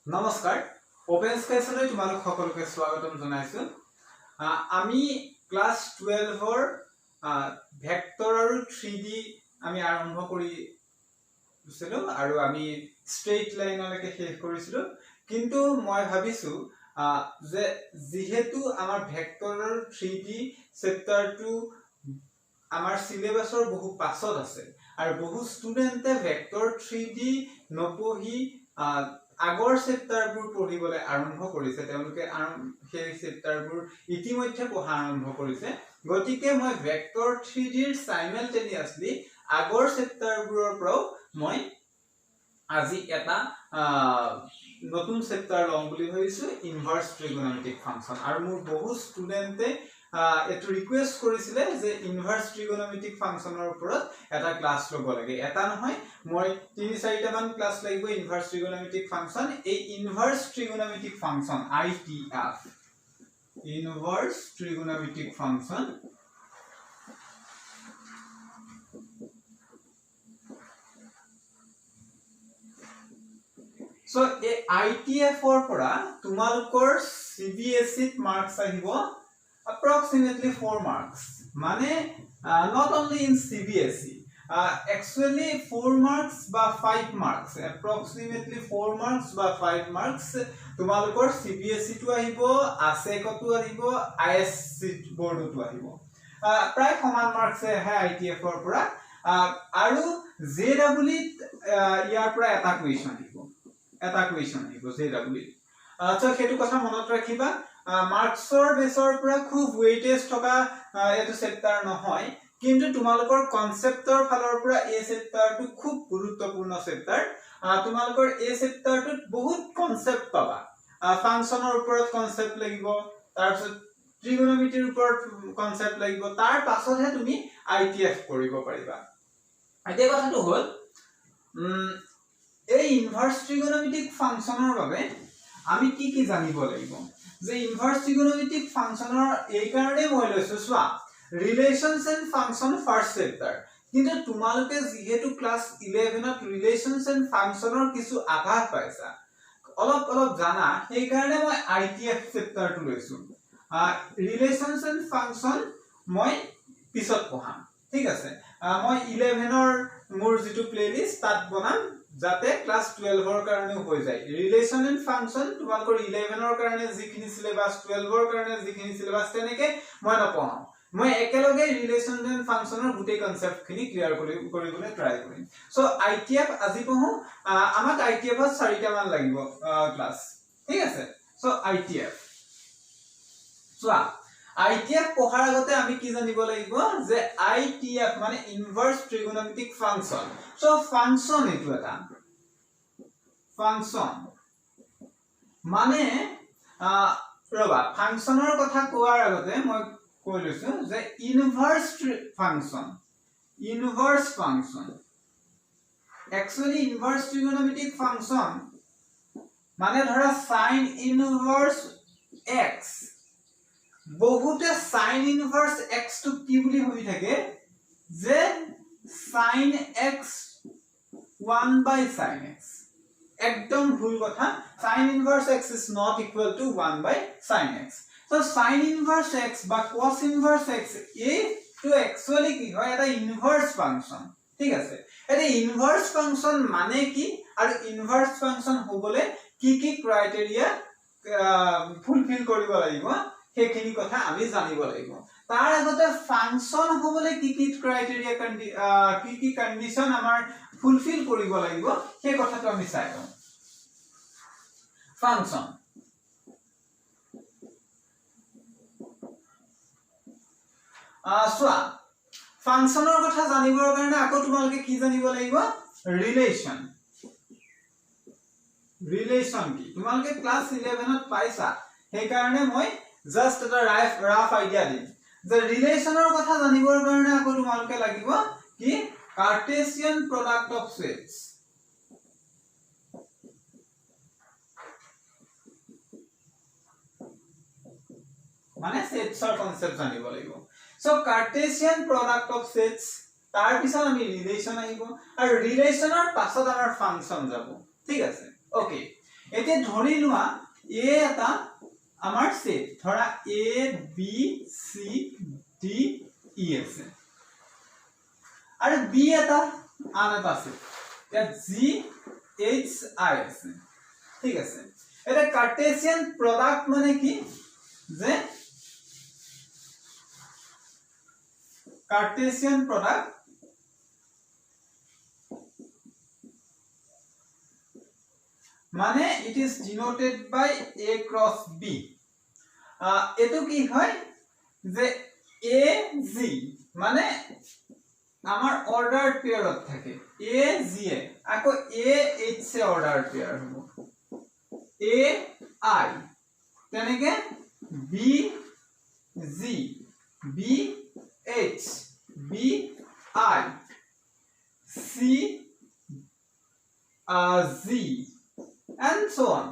নমস্কাৰ ওপেন স্পেচলৈ তোমালোক সকলোকে স্বাগতম জনাইছো আমি ক্লাস 12 ৰ ভেক্টৰ আৰু 3D আমি আৰম্ভ কৰিছিলো আৰু আমি স্ট্ৰেইট লাইনলৈকে শেষ কৰিছিলো কিন্তু মই ভাবিছো যে যেহেতু আমাৰ ভেক্টৰ আৰু 3D চেপ্টাৰটো আমাৰ সিলেবাসৰ বহু পাছত আছে আৰু বহু ষ্টুডেন্টে ভেক্টৰ 3D নপঢ়ি আগৰ চেপ্টাৰবোৰ পঢ়িবলৈ আৰম্ভ কৰিছে তেওঁলোকে সেই চেপ্টাৰবোৰ ইতিমধ্যে পঢ়া আৰম্ভ কৰিছে গতিকে মই ভেক্টৰ 3D ৰ সাইমালটেনিয়াছলি আগৰ চেপ্টাৰবোৰৰ পৰা মই আজি এটা নতুন চেপ্টাৰ লম বুলি ভাবিছো ইনভাৰ্স ট্ৰিগোনোমেট্ৰিক ফাংশন আৰু মোৰ বহু ষ্টুডেন্টে এটো ৰিকুৱেষ্ট কৰিছিলে যে ইনভাৰ্স ট্ৰিগোনোমেট্ৰিক ফাংশনৰ ওপৰত এটা ক্লাস লব লাগে এটা নহয় মই 3-4টা মান ক্লাস লাগিব ইনভাৰ্স ট্ৰিগোনোমেট্ৰিক ফাংশন এই inverse trigonometric function ITF inverse trigonometric function So ITF or pora tumalkor CBSE marks ahibo approximately 4 marks mane not only in CBSE actually 4 marks ba 5 marks approximately 4 marks ba 5 marks tumalkor CBSE tu ahibo ASEC tu ahibo ISC board tu ahibo pray common marks hai ITF or pora aru JEE ইয়াৰ পৰা এটা question আহিব এটা question আহিব JEE তো হেতু কথা মনত ৰাখিবা মাৰ্কছৰ বেছৰ পৰা খুব ওয়েটেজ থকা এটো চেপ্টাৰ নহয় কিন্তু তোমালোকৰ কনসেপ্টৰ ফালৰ পৰা এই চেপ্টাৰটো খুব গুৰুত্বপূৰ্ণ চেপ্টাৰ তোমালোকৰ এই চেপ্টাৰটোত বহুত কনসেপ্ট পাবা ফাংশনৰ ওপৰত কনসেপ্ট লাগিব তাৰপিছত ট্ৰিগোনোমেট্ৰিৰ ওপৰত কনসেপ্ট লাগিব তাৰ পাছতহে তুমি ITF কৰিব পাৰিবা এতিয়া কথাটো হ'ল এই ইনভাৰ্স ট্ৰিগোনোমেট্ৰিক ফাংশনৰ বাবে আমি কি জানিব লাগিব যে ইনভাৰ্স ট্ৰিগোনোমেট্ৰিক ফাংশনৰ এই কাৰণে মই লৈছো সোৱা ৰিলেশনস এণ্ড ফাংশন ফাৰ্স্ট চেপ্টাৰ কিন্তু তোমালোকে যেহেতু ক্লাস 11 ত ৰিলেশনস এণ্ড ফাংশনৰ কিছু আভাস পাইছা অলপ জানা সেই কাৰণে মই ITF চেপ্টাৰটো লৈছো ৰিলেশনস এণ্ড ফাংশন মই পিছত পঢ়াম ঠিক আছে মই 11 ৰ মোৰ যেটো প্লেলিষ্ট তাত বনাম যাতে ক্লাস 12 ৰ কাৰণে হৈ যায় ৰিলেশন এণ্ড ফাংশন তোমালোকৰ 11 ৰ কাৰণে যিখিনি সিলেবাস 12 ৰ কাৰণে যিখিনি সিলেবাস তেনেকে মই নপঢ়াম মই একেলগে ৰিলেশন এণ্ড ফাংশনৰ গোটেই কনসেপ্ট খিনি ক্লিয়াৰ কৰিবলৈ ট্ৰাই কৰিম সো ITF আজি পঢ়ো আমাক ITF ত 4টা মান লাগিব ক্লাস ঠিক আছে সো ITF সোৱা ITF পঢ়াৰ আগতে আমি কি জানিব লাগিব যে ITF মানে ইনভাৰ্স ট্ৰিগোনোমেট্ৰিক ফাংশন সো ফাংশন এটো এটা ফাংশন মানে ৰবা ফাংশনৰ কথা কোৱাৰ আগতে মই কৈ লৈছো যে ইনভাৰ্স ফাংশন actually ইনভাৰ্স ট্ৰিগোনোমেট্ৰিক ফাংশন মানে ধৰা sin ইনভাৰ্স x বহুতে sin ইনভার্স x টু কি বুলি ভাবি থাকে যে sin x 1/sin x একদম ভুল কথা sin inverse x is not equal to 1/sin x so sin inverse x বা cos ইনভার্স x এই তো एक्चुअली কি হয় এটা ইনভার্স ফাংশন ঠিক আছে এটা ইনভার্স ফাংশন মানে কি আৰু ইনভাৰ্স ফাংশন হবলে কি ক্ৰাইটেৰিয়া ফুলফিল কৰিব লাগিব হেখিনি কথা আমি জানিব লাগিব তাৰ আগতে ফাংশন হবলে কি ক্ৰাইটেৰিয়া কি কন্ডিশন আমাৰ ফুলফিল কৰিব লাগিব সেই কথাটো আমি চাই লওঁ ফাংশন সোৱা ফাংশনৰ কথা জানিবৰ কাৰণে আকৌ তোমালোকে কি জানিব লাগিব ৰিলেশন কি তোমালোকে ক্লাস 11 ত পাইছা সেই কাৰণে মই just এটা rough idea দিম যে ৰিলেশনৰ কথা জানিবৰ কাৰণে আকৌ তোমালোকে লাগিব কি কাৰ্টেছিয়ান প্ৰডাক্ট অফ সেটস মানে সেটছৰ কনসেপ্ট জানিব লাগিব so Cartesian product of sets তাৰ পিছত আমি ৰিলেশন আহিব আৰু ৰিলেশনৰ পাছত আমাৰ ফাংশন যাব ঠিক আছে ওকে এতিয়া ধৰি লোৱা এ এটা আমাৰ সেট ধৰা A B C D E আছে আৰু বি এটা আন এটা সেট ইয়াত জি এইচ আই আছে ঠিক আছে এটা কাৰ্টেছিয়ান প্ৰডাক্ট মানে কি যে কাৰ্টেছিয়ান প্ৰডাক্ট মানে it is denoted by a cross b এটো কি হয় যে a g মানে আমাৰ অৰ্ডাৰ পেয়াৰত থাকে a g এ আকৌ a h a order pair হ'ব a i তেনেকে b g b h b i c z and so on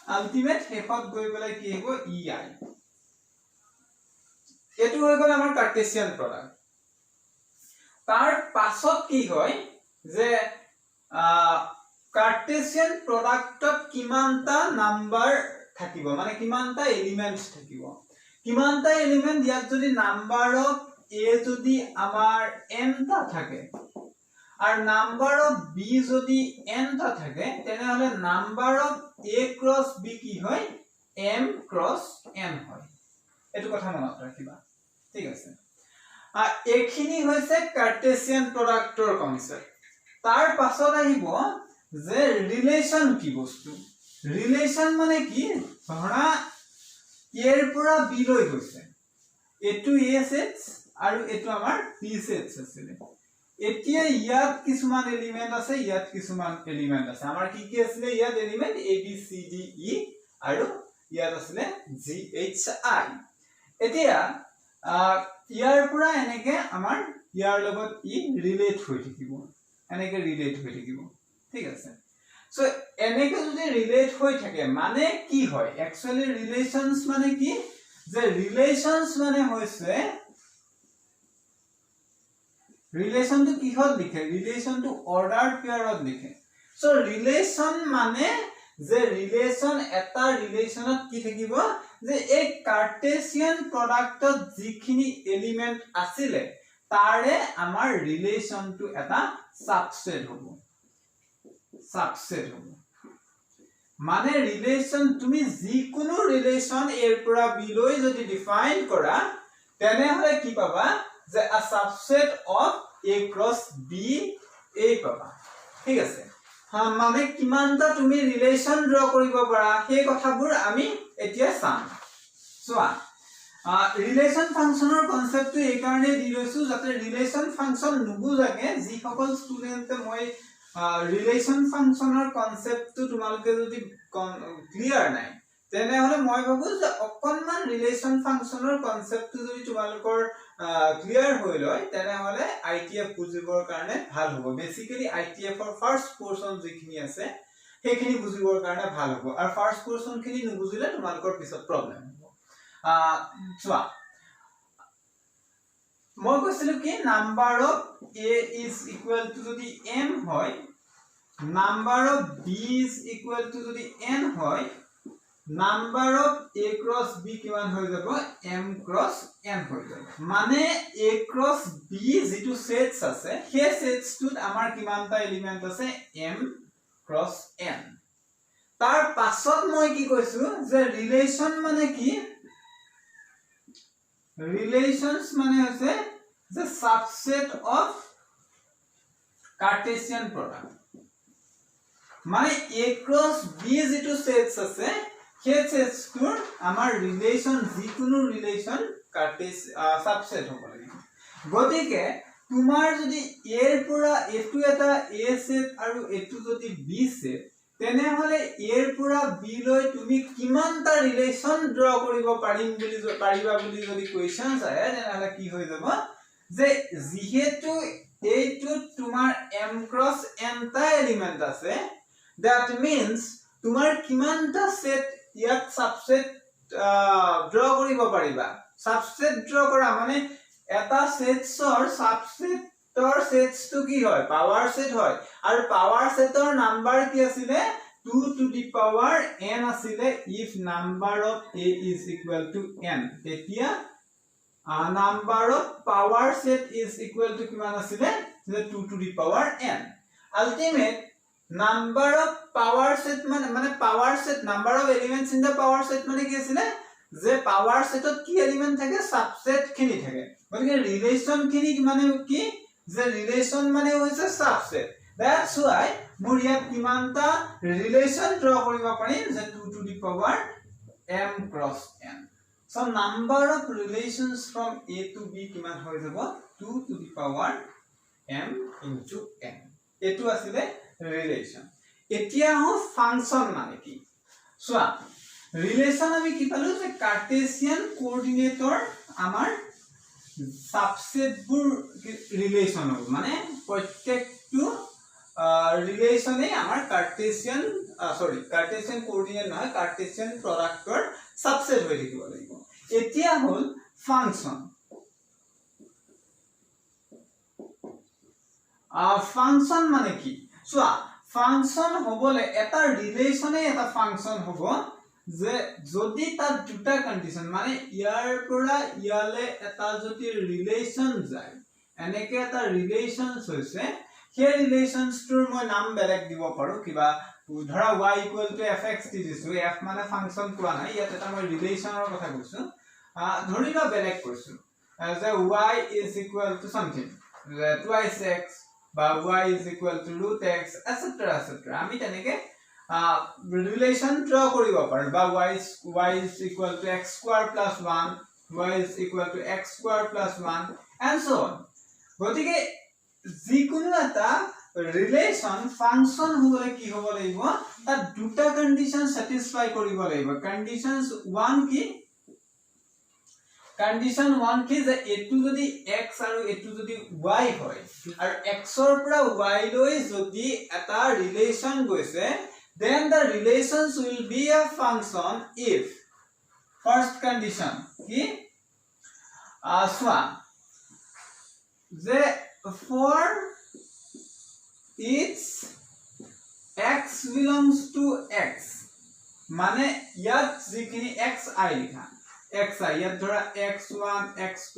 ultimate হেফত গৈ পেলাই কি হ'ব ei এটো হৈ গ'ল আমাৰ কাৰ্টেছিয়ান প্ৰডাক্ট তাৰ পাছত কি হয় যে কাৰ্টেছিয়ান প্ৰডাক্টত কিমানটা নাম্বাৰ থাকিব মানে কিমানটা এলিমেন্টস থাকিব কিমানটা এলিমেন্ট ইয়াত যদি নাম্বাৰ অফ a যদি আমাৰ n টা থাকে আর নাম্বার অফ বি যদি n টা থাকে তেনেহলে number of a cross b কি হয় m ক্রস n হয় এটো কথা মনত ৰাখিবা ঠিক আছে আৰ এখিনি হৈছে কাৰ্টেছিয়ান প্ৰডাক্টৰ কনসেপ্ট তাৰ পাছত আহিব যে ৰিলেশন কি বস্তু ৰিলেশন মানে কি ধৰা এৰ পৰা বি লৈ গৈছে এটো a সেটস আৰু এটো আমাৰ b সেটস আছিল এতিয়া ইয়াত কিছুমান এলিমেন্ট আছে ইয়াত কিছুমান এলিমেন্ট আছে আমাৰ কি কি আছিল ইয়াত element a b c d e আৰু ইয়াত আছিল g h i এতিয়া ইয়াৰ পৰা এনেকে আমাৰ ইয়াৰ লগত ই ৰিলেট হৈ থাকিব এনেকে ৰিলেট হৈ থাকিব ঠিক আছে সো এনেকে যদি ৰিলেট হৈ থাকে মানে কি হয় একচুয়ালি ৰিলেশনস মানে কি যে ৰিলেশনস মানে হৈছে ৰিলেশন টু কিহত লিখে ৰিলেশন টু অৰ্ডাৰ পেয়াৰত লিখে সো ৰিলেশন মানে যে ৰিলেশন এটা ৰিলেশনত কি থাকিব যে এই কাৰ্টেছিয়ান প্ৰডাক্টত যিখিনি এলিমেন্ট আছিলে তাৰে আমাৰ ৰিলেশনটো এটা সাবসেট হ'ব মানে ৰিলেশন তুমি যিকোনো ৰিলেশন এৰ পৰা বি লৈ যদি ডিফাইন কৰা তেনেহলে কি পাবা যে a subset of a cross b a পাবা ঠিক আছে মানে কিমানটা তুমি ৰিলেশন ড্ৰ কৰিব পাৰা সেই কথাবোৰ আমি এতিয়া চাম চোৱা ৰিলেশন ফাংচনৰ কনসেপ্টটো এই কাৰণে দি লৈছো যাতে ৰিলেশন ফাংচন নুবুজাকে যি সকল ষ্টুডেন্টে মই ৰিলেশন ফাংচনৰ কনসেপ্টটো তোমালোকে যদি ক্লিয়াৰ নাই তেনেহলে মই ভাবো যে অকনমান ৰিলেশন ফাংচনৰ কনসেপ্টটো যদি তোমালোকৰ ক্লিয়াৰ হৈ লয় তেনেহলে আইটিএফ বুজিবৰ কাৰণে ভাল হ'ব বেসিক্যালি আইটিএফ ৰ ফাৰ্স্ট পোৰশন যিখিনি আছে সেইখিনি বুজিবৰ কাৰণে ভাল হ'ব আৰু ফাৰ্স্ট পোৰশন খিনি নুবুজিলে তোমালোকৰ পিছত প্ৰবলেম হ'ব চোৱা মই কৈছিলো কি number of a is equal to যদি m হয় number of b is equal to যদি n হয় number of a cross b কিমান হৈ যাব m cross n হৈ যাব মানে a cross b যেটো সেটস আছে সেই সেটসটোত আমাৰ কিমানটা এলিমেন্ট আছে m cross n তাৰ পাছত মই কি কৈছো যে ৰিলেশন মানে কি ৰিলেশনস মানে হৈছে the subset of Cartesian product মানে a cross b যেটো সেটস আছে সেই সেটসটোৰ আমাৰ ৰিলেশন যিকোনো ৰিলেশন সাবসেট হ'ব লাগিব গতিকে তোমাৰ যদি a ৰ পৰা এটো এটা a সেট আৰু এটো যদি b সেট তেনেহলে a ৰ পৰা b লৈ তুমি কিমানটা ৰিলেশন ড্ৰ কৰিব পাৰিবা বুলি যদি কোৱেশ্চনস আহে তেনেহলে কি হৈ যাব যে যেহেতু এইটো তোমাৰ m cross n টা এলিমেন্ট আছে that means তোমাৰ কিমানটা সেট ইয়াত সাবসেট ড্ৰ কৰিব পাৰিবা সাবসেট ড্ৰ কৰা মানে এটা সেটছৰ সাবসেটৰ সেটছটো কি হয় পাৱাৰ সেট হয় আৰু পাৱাৰ সেটৰ নাম্বাৰ কি আছিল 2 to the power n asile if number of a is equal to n tetia number of power set is equal to kiman asile 2 to the power n ultimate number of power set mane power set number of elements in the power set mane ki asile je power set ot ki element thake subset khini thake gotike relation khini mane ki je relation mane hoise subset that's why মোৰ ইয়াত কিমানটা relation draw কৰিব পাৰিম যে 2 to the power m cross n so number of relations from a to b কিমান হৈ যাব 2 to the power m into n এটো আছিল ৰিলেচন এতিয়া হ ফাংচন মানে কি সোয়া ৰিলেচন আমি কি পালো যে কাৰ্টেসিয়ান কোঅৰ্ডিনেটৰ আমাৰ সাবসেট বুৰ ৰিলেচন হ'ব মানে প্ৰত্যেকটো relation e amar cartesian coordinate nahoy cartesian product or subset hoy thikib lagibo etia hol function mane ki so function hobole eta relation e eta function hobo je jodi ta duta condition mane yar pora yale eta jodi relation jay eneke eta relations hoise here relations to মই নাম বেলেগ দিব পাৰো কিবা ধৰা y = fx দিছো f মানে function কোৱা নাই ইয়াত এটা মই ৰিলেচনৰ কথা কৈছো ধৰি ল বেলেগ কৈছো যে y = something twice x বা y = √x etc আমি তেনেকে ৰিলেচন ড্ৰ কৰিব পাৰো বা y = x² + 1 y = x² + 1 and so on গতিকে যিকোনো এটা ৰিলেচন ফাংচন হ'বলে কি হ'ব লাগিব তাত দুটা কন্ডিশন স্যাটিসফাই কৰিব লাগিব কন্ডিশনস 1 কি কন্ডিশন 1 কি যে এটো যদি x আৰু এটো যদি y হয় আৰু x ৰ পৰা y লৈ যদি এটা ৰিলেচন গৈছে then the relations will be a function if first condition কি যে for each x belongs to x মানে ইয়াত যিখিনি xi লিখা xi ইয়াত ধৰা x1 x2 ...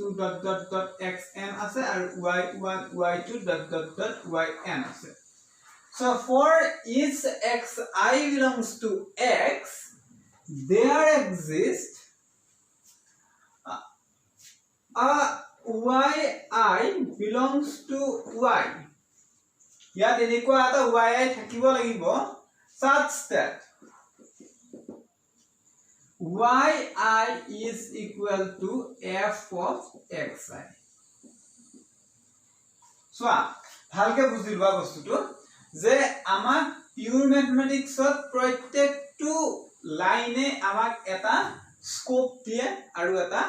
xn আছে আৰু y1 y2 ... yn আছে so for each xi belongs to x there exists a yi belongs to y ইয়াত এনেকুৱা এটা yi থাকিব লাগিব such that yi is equal to f of xi so ভালকে বুজি লোৱা বস্তুটো যে আমাক পিউৰ ম্যাথমেটিক্সত প্ৰত্যেকটো লাইনে আমাক এটা স্কোপ দিয়ে আৰু এটা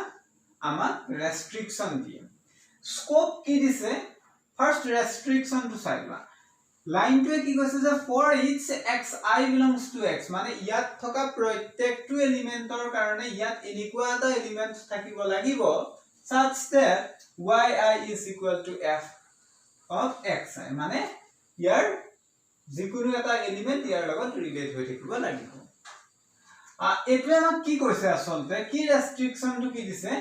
আমাক ৰেস্ট্ৰিকশন দিয়ে স্কোপ কি দিছে ফাৰ্স্ট ৰেস্ট্ৰিকশন টু চাইবা লাইন টু কি কৈছে যে for each xi belongs to x মানে ইয়াত থকা প্ৰত্যেকটো এলিমেন্টৰ কাৰণে ইয়াত এনেকুৱা এটা এলিমেন্ট থাকিব লাগিব such that yi is equal to f of xi মানে ইয়াৰ যিকোনো এটা এলিমেন্ট ইয়াৰ লগত ৰিলেট হৈ থাকিব লাগিব এটোৱে আমাক কি কৈছে আসলতে কি ৰেস্ট্ৰিকশনটো কি দিছে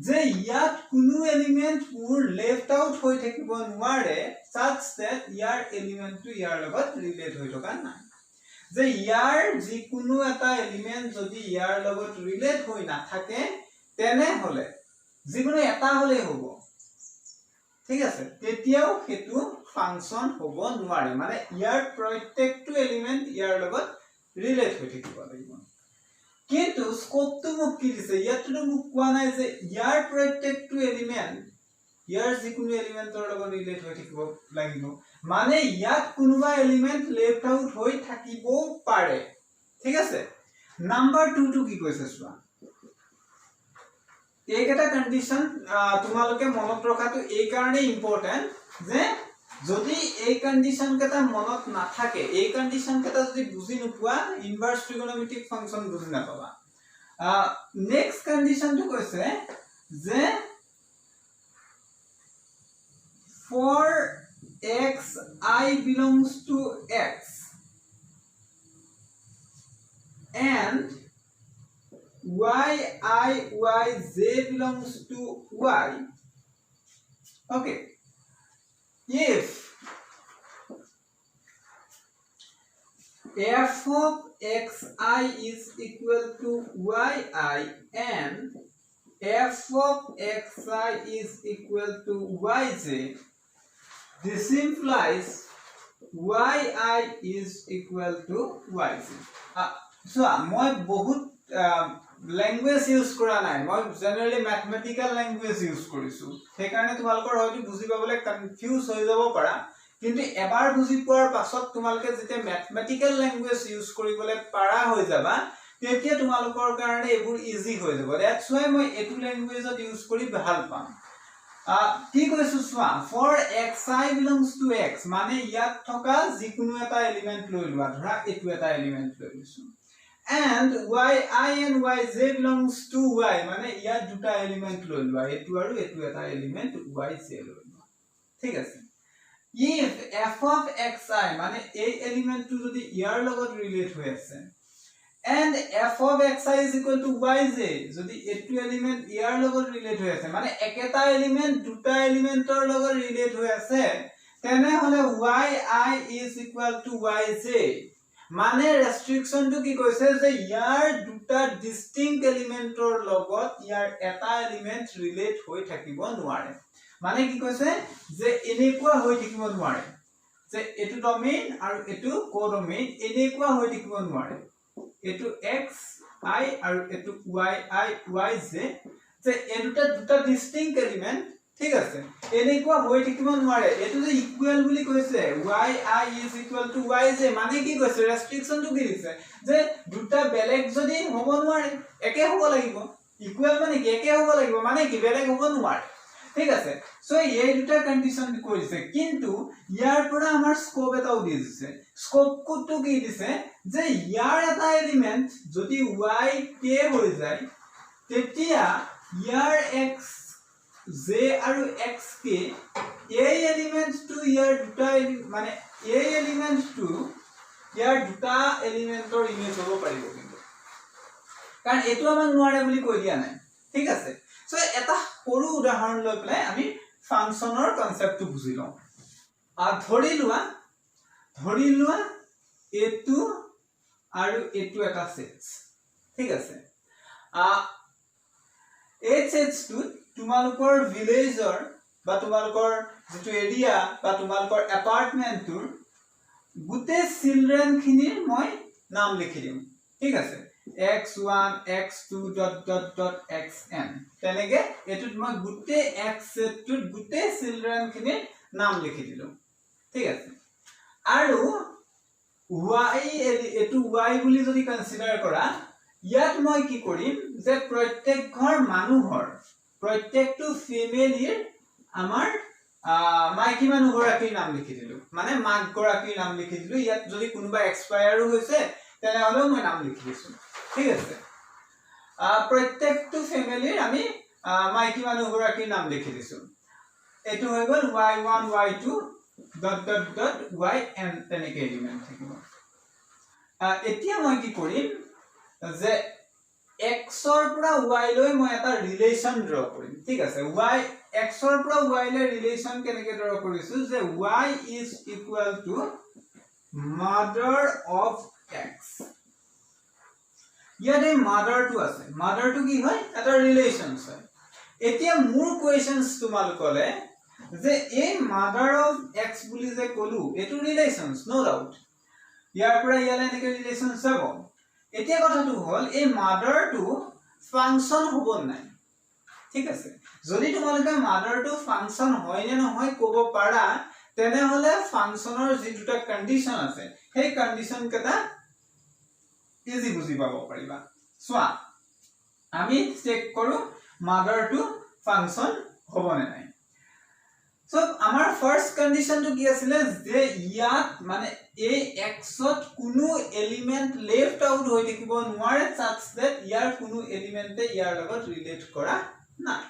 যে ইয়াত কোনো এলিমেন্ট মোৰ লেফট আউট হৈ থাকিব নোৱাৰে such that ইয়াৰ এলিমেন্টটো ইয়াৰ লগত ৰিলেট হৈ থকা নাই যে ইয়াৰ যিকোনো এটা এলিমেন্ট যদি ইয়াৰ লগত ৰিলেট হৈ না থাকে তেনে হলে যিকোনো এটা হলে হ'ব ঠিক আছে তেতিয়াও হেতু ফাংচন হ'ব নোৱাৰে মানে ইয়াৰ প্ৰত্যেকটো এলিমেন্ট ইয়াৰ লগত ৰিলেট হৈ থাকিব লাগিব কিন্তু স্কোপটো মোক কি দিছে ইয়াতটো মোক কোৱা নাই যে ইয়াৰ প্ৰত্যেকটো এলিমেন্ট ইয়াৰ যিকোনো এলিমেন্টৰ লগত ৰিলেট হৈ থাকিব লাগিব মানে ইয়াত কোনোবা এলিমেন্ট লেফট আউট হৈ থাকিব পাৰে ঠিক আছে নাম্বাৰ 2 টো কি কৈছে চোৱা এইকেটা কন্ডিশন তোমালোকে মনত ৰখাটো এই কাৰণে ইম্পৰ্টেন্ট যে যদি এই কন্ডিশন কেটা মনত না থাকে এই কন্ডিশন কেটা যদি বুজি নোপোৱা ইনভার্স ট্রিগোনোমেট্রিক ফাংশন বুজি নাপাবা নেক্সট কন্ডিশন টো কৈছে যে for x I belongs to x and yj belongs to y. Okay, if f of xi is equal to yi and f of xi is equal to yj, this implies yi is equal to yj. So মই বহুত language use কৰা নাই, মই generally mathematical language use কৰিছো, সেই কাৰণে তোমালোকৰ হয়তো বুজি পাবলৈ কনফিউজ হৈ যাব পাৰা, কিন্তু এবাৰ বুজি পোৱাৰ পাছত তোমালোকে যেতিয়া ম্যাথমেটিক্যাল ল্যাঙ্গুয়েজ ইউজ কৰিবলৈ পাৰা হৈ যাবা তেতিয়া তোমালোকৰ কাৰণে এবোৰ ইজি হৈ যাব। দ্যাটস ওয়াই মই এটু ল্যাঙ্গুয়েজত ইউজ কৰি ভাল পাম। কি কৈছো চোৱা, for xi belongs to x মানে ইয়াত থকা যিকোনো এটা এলিমেন্ট লৈ লোৱা, ধৰা এটু এটা এলিমেন্ট লৈ লৈছো, and yi and yj belongs to y মানে ইয়াত দুটা এলিমেন্ট লৈ লোৱা, এটু আৰু এটু এটা এলিমেন্ট yj লৈ লোৱা, ঠিক আছে। if f of xi মানে এই এলিমেন্টটো যদি ইয়াৰ লগত ৰিলেট হৈ আছে and f of xi is equal to yj যদি এটু এলিমেন্ট ইয়াৰ লগত ৰিলেট হৈ আছে মানে একেটা এলিমেন্ট দুটা এলিমেন্টৰ লগত ৰিলেট হৈ আছে তেনে হলে yi is equal to yj মানে ৰেস্ট্ৰিকশনটো কি কৈছে যে ইয়াৰ দুটা ডিস্টিংক্ট এলিমেন্টৰ লগত ইয়াৰ এটা এলিমেন্ট ৰিলেট হৈ থাকিব নোৱাৰে। মানে কি কৈছে যে এনেকুৱা হৈ থাকিব নোৱাৰে যে এটু ডমেইন আৰু এটু কোডমেইন এনেকুৱা হৈ থাকিব নোৱাৰে, এটু xi আৰু এটু yj যে এই দুটা ডিস্টিংক্ট এলিমেন্ট, ঠিক আছে, এনেকুৱা হৈ থাকিব নোৱাৰে। এটু যে ইকুয়াল বুলি কৈছে yi is equal to yj মানে কি কৈছে ৰেস্ট্ৰিকশনটো কি দিছে যে দুটা বেলেগ যদি হ'ব নোৱাৰে একে হ'ব লাগিব, ইকুয়াল মানে কি একে হ'ব লাগিব মানে কি বেলেগ হ'ব নোৱাৰে, ঠিক আছে। সো এই দুটা কন্ডিশন কৰিছে, কিন্তু ইয়াৰ পৰা আমাৰ স্কোপ এটাও দি দিছে। স্কোপ কোডটো কি দিছে যে ইয়াৰ এটা এলিমেন্ট যদি y k হৈ যায় তেতিয়া ইয়াৰ x j আৰু xk এই এলিমেন্টটো ইয়াৰ দুটা মানে এই এলিমেন্টটো ইয়াৰ দুটা এলিমেন্টৰ ইমেজ হ'ব পাৰিব, কিন্তু কাৰণ এটো আমাক নোৱাৰে বুলি কৈ দিয়া নাই, ঠিক আছে। সো এটা সৰু উদাহৰণ লৈ পেলাই আমি ফাংশনৰ কনসেপ্টটো বুজি লওঁ। ধৰি লোৱা এটু আৰু এটু এটা সেটস, ঠিক আছে। এই সেটসটো তোমালোকৰ ভিলেজৰ বা তোমালোকৰ যেটো এৰিয়া বা তোমালোকৰ এপাৰ্টমেন্টৰ গুটে চিলড্ৰেন খিনিৰ মই নাম লিখি দিম, ঠিক আছে, x1 x2 ... xn তেনেকে এটুত মই গুটে x সেটটোত গুটে চিলড্ৰেন খিনিৰ নাম লিখি দিলো, ঠিক আছে। আৰু y এটু y বুলি যদি কনসিডাৰ কৰা ইয়াত মই কি কৰিম যে প্ৰত্যেক ঘৰ মানুহৰ প্ৰত্যেকটো ফ্যামিলিৰ আমাৰ মাইকী মানুহ গৰাকীৰ নাম লিখি দিলো, মানে মাক গৰাকীৰ নাম লিখি দিলো। ইয়াত যদি কোনোবা এক্সপায়াৰো হৈছে তেনে হলেও মই নাম লিখি দিছো, ঠিক আছে। প্ৰত্যেকটো ফ্যামিলিৰ আমি মাইকী মানুহ গৰাকীৰ নাম লিখি দিছো। এটো হৈ গল y1 y2 ... yn তেনেকে এলিমেন্ট থাকিব। এতিয়া মই কি কৰিম যে x ৰ পৰা y লৈ মই এটা ৰিলেশন ড্ৰ কৰিম, ঠিক আছে। x ৰ পৰা y লৈ ৰিলেশন কেনেকে ড্ৰ কৰিছো যে y is equal to mother of x। ইয়াতে মাদাৰটো আছে, মাদাৰটো কি হয় এটা ৰিলেশনস হয়। এতিয়া মোৰ কোৱেশ্চনস তোমালোকলে যে এই মাদাৰ অফ x বুলি যে কলো এটো ৰিলেশনস নো ডাউট, ইয়াৰ পৰা ইয়ালে এনেকে ৰিলেশনস যাব। এতিয়া কথাটো হল এই মাদাৰটো ফাংশন হ'ব নাই, ঠিক আছে। যদি তোমালোকে মাদাৰটো ফাংশন হয় নে নহয় ক'ব পাৰা তেনে হলে ফাংশনৰ যি দুটা কন্ডিশন আছে সেই কন্ডিশন কেটা ইজি বুজি পাব পাৰিবা। সোৱা আমি চেক কৰো মাদাৰটো ফাংশন হ'ব নে নাই। সো আমাৰ ফার্স্ট কন্ডিশনটো কি আছিল যে ইয়াত মানে এই x ত কোনো এলিমেন্ট লেফট আউট হৈ থাকিব নোৱাৰে such that ইয়াৰ কোনো এলিমেন্টে ইয়াৰ লগত ৰিলেট কৰা নাই।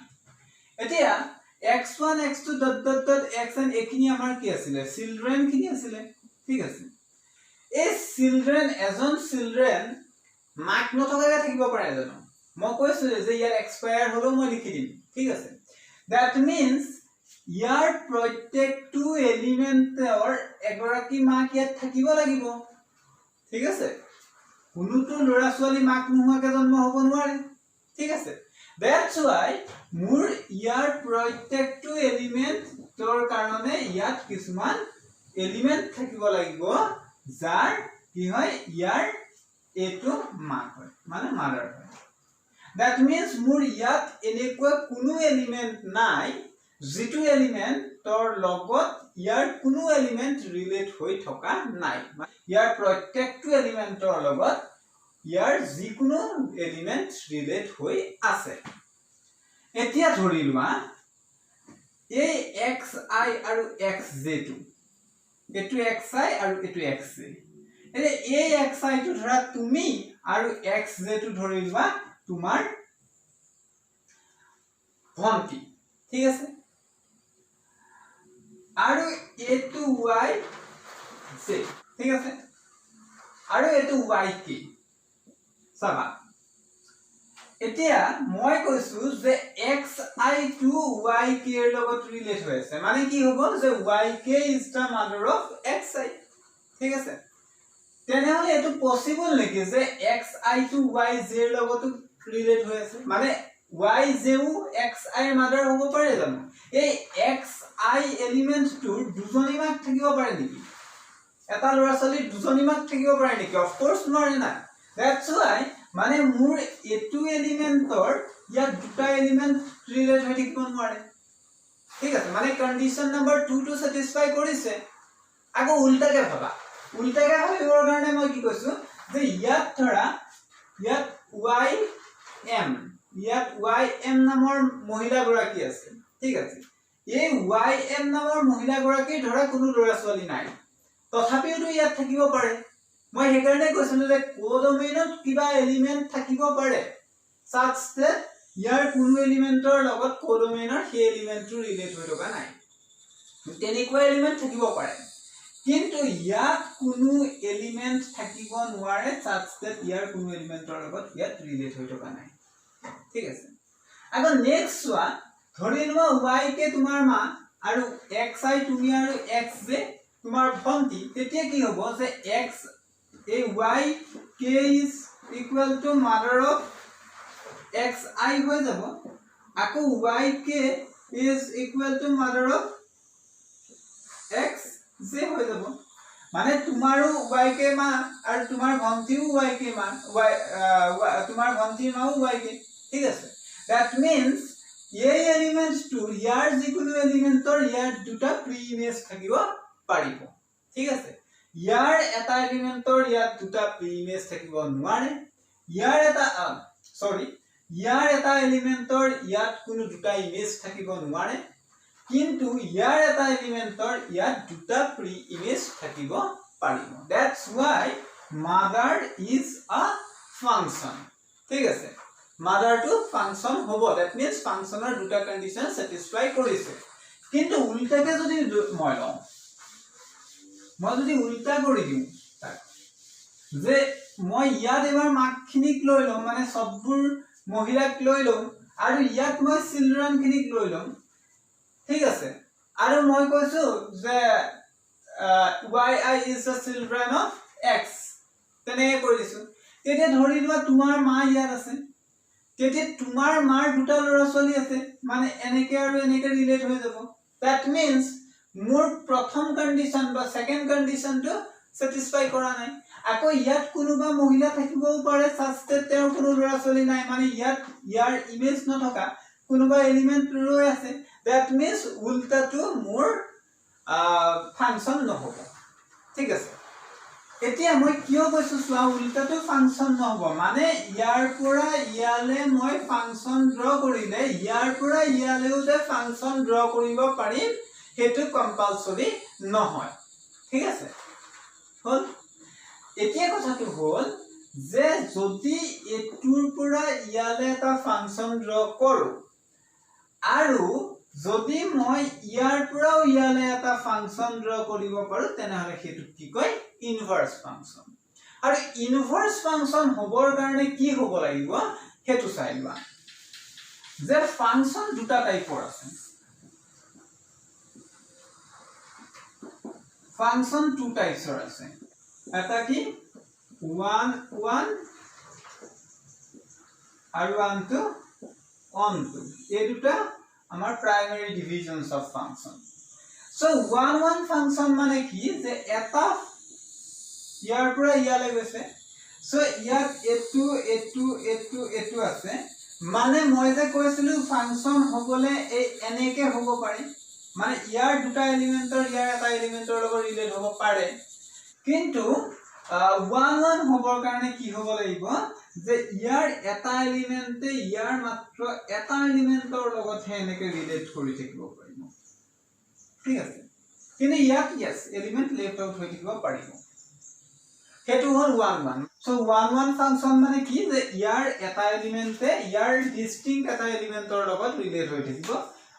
এতিয়া x1 x2 ... xn এখিনি আমাৰ কি আছিল চিলড্ৰেন খিনি আছিল, ঠিক আছে। এই চিলড্ৰেন এজন চিলড্ৰেন মাক নথকাকে থাকিব পাৰে জানো মই কৈছো যে ইয়াৰ এক্সপায়াৰ হলো মই লিখি দিম ঠিক আছে দ্যাট মিন্স ইয়াৰ প্ৰত্যেকটো এলিমেন্টৰ এগৰাকী মাক ইয়াত থাকিব লাগিব ঠিক আছে কোনোটো লৰা ছোৱালী মাক নোহোৱাকে জন্ম হ'ব নোৱাৰে ঠিক আছে দ্যাটস ওয়াই মোৰ ইয়াৰ প্ৰত্যেকটো এলিমেন্টৰ কাৰণে ইয়াত কিছুমান এলিমেন্ট থাকিব লাগিব যাৰ কি হয় ইয়াৰ এটো মাক হয় মানে মাদাৰ হয় দ্যাট মিন্স মোৰ ইয়াত এনেকুৱা কোনো এলিমেন্ট নাই যিটো এলিমেন্টৰ লগত ইয়াৰ কোনো এলিমেন্ট ৰিলেট হৈ থকা নাই ইয়াৰ প্ৰত্যেকটো এলিমেন্টৰ লগত ইয়াৰ যিকোনো এলিমেন্ট ৰিলেট হৈ আছে এতিয়া ধৰি লোৱা এই xi আৰু xj টো এটো xi আৰু এটো xj এই xi টো ধৰা তুমি আৰু xj টো ধৰি লোৱা তোমাৰ ভন্টি ঠিক আছে আৰু এটো y j ঠিক আছে আৰু এটো yk সাবা এতিয়া মই কৈছো যে xi to yk এর লগত ৰিলেট হৈ আছে মানে কি হ'ব যে yk is the mother of xi ঠিক আছে তেনেহলে এটো পসিবল নেকি যে xi to yj এর লগত ৰিলেট হৈ আছে মানে yj ও xi এৰ মাদাৰ হ'ব পাৰে জানো এই xi এলিমেন্ট টোৰ দুজনী মাক থাকিব পাৰে নেকি এটা লৰা ছোৱালী দুজনী মাক থাকিব পাৰে নেকি অফ কোৰ্স নোৱাৰে না দ্যাটস ওয়াই মানে মোৰ এটো এলিমেন্টৰ ইয়া দুটা এলিমেন্ট ৰিলেট হৈ থাকিব নোৱাৰে ঠিক আছে মানে কন্ডিশন নাম্বাৰ 2 টো স্যাটিসফাই কৰিছে আগো উল্টাকে ভাবা উল্টাকে ভাবিবৰ কাৰণে মই কি কৈছো যে ইয়াত ধৰা ইয়াত ym নামৰ মহিলা গৰাকী আছে ঠিক আছে এই ym নামৰ মহিলা গৰাকী ধৰা কোনো লৰা ছোৱালী নাই তথাপিও ইয়াত থাকিব পাৰে মই হেকাৰণে কৈছিলো যে কোডোমেইনত কিবা এলিমেন্ট থাকিব পাৰে such that ইয়াৰ কোনো এলিমেন্টৰ লগত কোডোমেইনৰ সেই এলিমেন্টটো ৰিলেট হৈ থকা নাই তেনেকুৱা এলিমেন্ট থাকিব পাৰে কিন্তু ইয়াত কোনো এলিমেন্ট থাকিব নোৱাৰে such that ইয়াৰ কোনো এলিমেন্টৰ লগত ইয়াত ৰিলেট হৈ থকা নাই ঠিক আছে আগৰ নেক্সট চোৱা ধৰি লোৱা yk তোমাৰ মা আৰু xi তুমি আৰু xj তোমাৰ ভন্টি তেতিয়া কি হ'ব যে x a yk is equal to mother of xi হৈ যাব আকৌ yk is equal to mother of xj হৈ যাব মানে তোমাৰো yk মা আৰু তোমাৰ ভন্টিও yk মা তোমাৰ ভন্টিৰ মাও yk ঠিক আছে that means এই এলিমেন্ট টু ইয়াৰ যিকোনো এলিমেন্টৰ ইয়াৰ দুটা প্ৰি ইমেজ থাকিব পাৰিব ঠিক আছে ইয়াৰ এটা এলিমেন্টৰ ইয়াৰ দুটা প্ৰি ইমেজ থাকিব নোৱাৰে ইয়াৰ এটা এলিমেন্টৰ ইয়াত কোনো দুটা ইমেজ থাকিব নোৱাৰে কিন্তু ইয়াৰ এটা এলিমেন্টৰ ইয়াত দুটা প্ৰি ইমেজ থাকিব পাৰিব that's why mother is a function ঠিক আছে mother to function হ'ব that means functioner দুটা কন্ডিশন স্যাটিসফাই কৰিছে কিন্তু উল্টাকে যদি মই যদি উল্টা কৰি দিও যে মই ইয়াত এবাৰ মাকখিনিক লৈ লম মানে সববোৰ মহিলাক লৈ লম আৰু ইয়াত মই চিলড্ৰেন খিনিক লৈ লম ঠিক আছে আৰু মই কৈছো যে yi is a children of x তেনে কৰিছো তেতিয়া ধৰি লোৱা তোমাৰ মা ইয়াত আছে তেতিয়া তোমাৰ মাৰ দুটা লৰা ছোৱালী আছে মানে এনেকে আৰু এনেকে ৰিলেট হৈ যাব that means মোৰ প্ৰথম কন্ডিশন বা সেকেন্ড কন্ডিশনটো স্যাটিসফাই কৰা নাই আকৌ ইয়াত কোনোবা মহিলা থাকিবও পাৰে সাস্তে তেওঁৰ কোনো লৰা ছোৱালী নাই মানে ইয়াৰ ইমেজ নথকা কোনোবা এলিমেন্ট ৰৈ আছে that means উল্টাটো মোৰ ফাংশন নহব ঠিক আছে এতিয়া মই কিয় কৈছো সোৱা উল্টাটো ফাংশন নহব মানে ইয়াৰ পৰা ইয়ালে মই ফাংশন ড্ৰ কৰিলে ইয়াৰ পৰা ইয়ালেও যে ফাংশন ড্ৰ কৰিব পাৰিম হেতু কম্পালসৰি নহয় ঠিক আছে হল এতিয়া কথাটো হল যে যদি এটুৰ পৰা ইয়ালে এটা ফাংশন ড্ৰ কৰো আৰু যদি মই ইয়াৰ পৰা ইয়ালে এটা ফাংশন ড্ৰ কৰিব পাৰো তেনে হলে হেতু কি কয় ইনভাৰ্স ফাংশন আৰু ইনভাৰ্স ফাংচন হবৰ কাৰণে কি হ'ব লাগিব হেতু চাই লোৱা যে ফাংচন দুটা টাইপৰ আছে ফাংচন টু টাইপছৰ আছে এটা কি 1 1 আৰু আনটো on to এই দুটা আমাৰ primary divisions of function so 1 1 function মানে কি যে এটা ইয়াৰ পৰা ইয়ালৈ গৈছে সো ইয়াত এটু আছে মানে মই যে কৈছিলো ফাংচন হ'বলে এই এনেকে হ'ব পাৰে মানে ইয়াৰ দুটা এলিমেন্টৰ ইয়াৰ এটা এলিমেন্টৰ লগত ৰিলেট হ'ব পাৰে কিন্তু 1 1 হ'বৰ কাৰণে কি হ'ব লাগিব যে ইয়াৰ এটা এলিমেন্টে ইয়াৰ মাত্ৰ এটা এলিমেন্টৰ লগত এনেকে ৰিলেট কৰি থাকিব পাৰিব ঠিক আছে কিন্তু ইয়াত yes এলিমেন্ট লেফট আউট হৈ থাকিব পাৰিব হেতু হল 1 1 সো 1 1 ফাংচন মানে কি যে ইয়াৰ এটা এলিমেন্টে ইয়াৰ ডিস্টিংক্ট এটা এলিমেন্টৰ লগত ৰিলেট হৈ থাকিব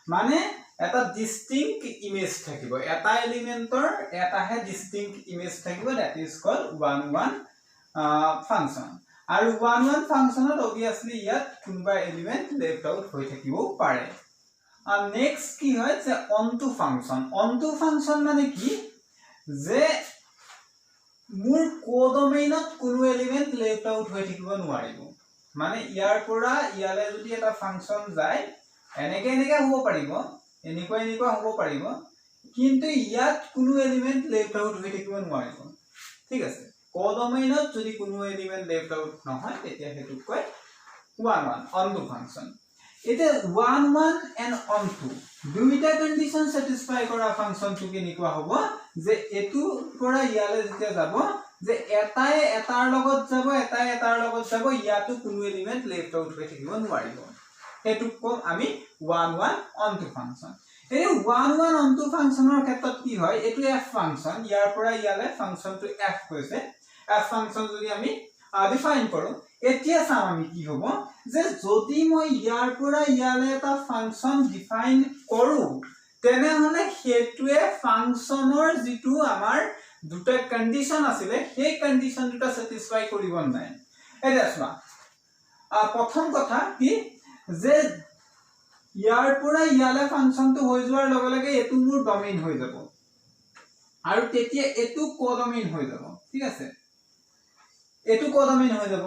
মানে এটা ডিস্টিংক্ট ইমেজ থাকিব এটা এলিমেন্টৰ এটাহে ডিস্টিংক্ট ইমেজ থাকিব দ্যাট ইজ কল্ড 1 1 ফাংচন আৰু 1 1 ফাংচনত obviously ইয়াত কোনবা এলিমেন্ট লেফট আউট হৈ থাকিব পাৰে আৰু নেক্সট কি হয় যে onto ফাংচন মানে কি যে মোৰ কোডমেইনত কোনো এলিমেন্ট লেফট আউট হৈ থাকিব নোৱাৰিব মানে ইয়াৰ পৰা ইয়ালে যদি এটা ফাংচন যায় এনেকে হ'ব পাৰিব এনেকুৱা হ'ব পাৰিব কিন্তু ইয়াত কোনো এলিমেন্ট লেফট আউট হৈ থাকিব নোৱাৰিব ঠিক আছে কোডমেইনত যদি কোনো এলিমেন্ট লেফট আউট নহয় তেতিয়া হেতু কয় 1 1 onto ফাংচন এটা 1 1 and onto দুইটা কন্ডিশন স্যাটিসফাই কৰা ফাংচনটো কেনেকুৱা হ'ব যে এটু পৰা ইয়ালে যেতিয়া যাব যে এটাই এটাৰ লগত যাব এটাই এটাৰ লগত যাব ইয়াতো কোনো এলিমেন্ট লেফট আউট হৈ থাকিব নোৱাৰিব হেতু কম আমি 1 1 onto ফাংচন এই 1 1 onto ফাংচনৰ ক্ষেত্ৰত কি হয় এটু f ফাংচন ইয়াৰ পৰা ইয়ালে ফাংচনটো f কৈছে f ফাংচন যদি আমি ডিফাইন কৰো এতিয়া চাম আমি কি হ'ব যে যদি মই ইয়াৰ পৰা ইয়ালে এটা ফাংচন ডিফাইন কৰো তেনে হলে হেতুৱে ফাংচনৰ যেটো আমাৰ দুটা কন্ডিশন আছিল সেই কন্ডিশন দুটা স্যাটিসফাই কৰিব নাই এটা চোৱা প্ৰথম কথা কি যে ইয়াৰ পৰা ইয়ালে ফাংচনটো হৈ যোৱাৰ লগে লগে এটু মোৰ ডমেইন হৈ যাব আৰু তেতিয়া এটু কোডমেইন হৈ যাব ঠিক আছে এটু কোডমেইন হৈ যাব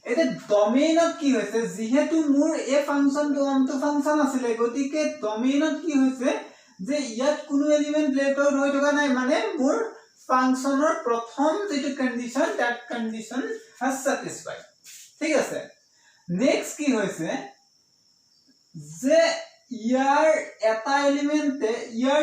এটা ডমেইনত কি হৈছে যেহেতু মোৰ এই ফাংচনটো onto ফাংচন আছিল গতিকে ডমেইনত কি হৈছে যে ইয়াত কোনো এলিমেন্ট লেফট আউট হৈ থকা নাই মানে মোৰ ফাংচনৰ প্ৰথম যেটো condition that condition has satisfied ঠিক আছে নেক্সট কি হৈছে যে ইয়াৰ এটা এলিমেন্টে ইয়াৰ